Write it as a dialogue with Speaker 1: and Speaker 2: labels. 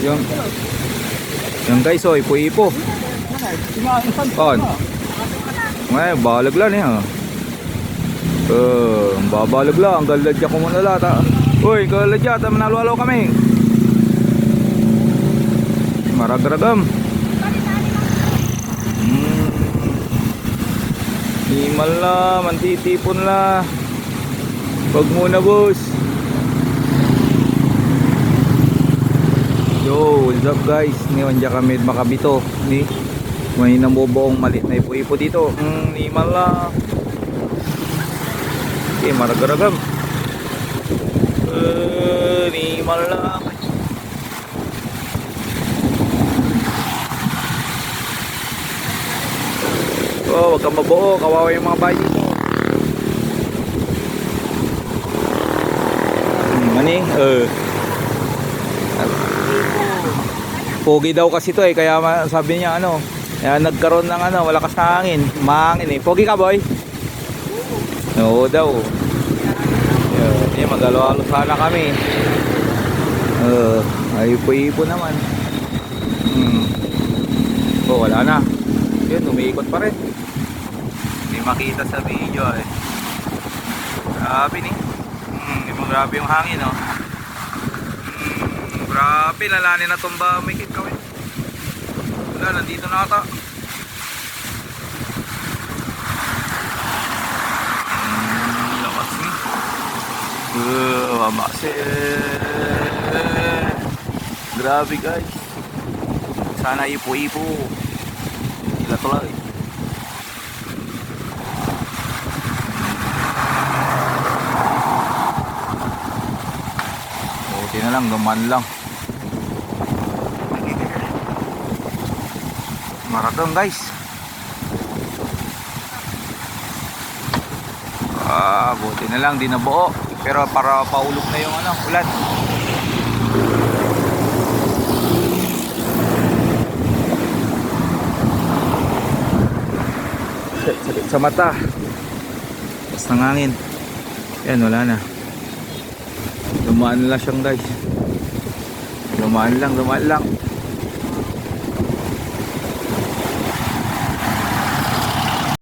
Speaker 1: Yung, yung guys, oh, ipo-ipo. On. Ngayon, balag lang eh. Babalag lang. Ang galadya ko muna lata. Uy, galadya. Manalo-alo kami. Maragragam. Himal la, mantitipon la. Wag muna boss. Yo, what's up guys? Ngayon dyan kami makabito. May namubuong malit na ipo-ipo dito. Himal la. Okay, maragragam. Himal la. Oh, wag kang mabuo, kawawa yung mga bahay dito. Mani, pogi daw kasi to eh, kaya sabi niya ano, kaya nagkaroon ng ano, malakas na hangin, mahangin eh. Pogi ka boy? Oo daw. Yan, magalo-alo sana kami. Ay ipo naman. Oh, wala na. Yun, umiikot pa rin. Hindi makita sa video eh. Grabe ni. Grabe yung hangin oh. Grabe, lalanin na tumba may kikawin. Wala, nandito na ata. Lakas ni. Mamasi. Grabe guys. Sana ipo-ipo. Sila tulay. Buti na lang, gaman lang. Maradong guys. Buti na lang, di nabuo. Pero para paulog na yung ano, ulan. Sakit sa mata. Tapos nangangin. Yan, wala na. Dumaan lang siyang guys. Dumaan lang.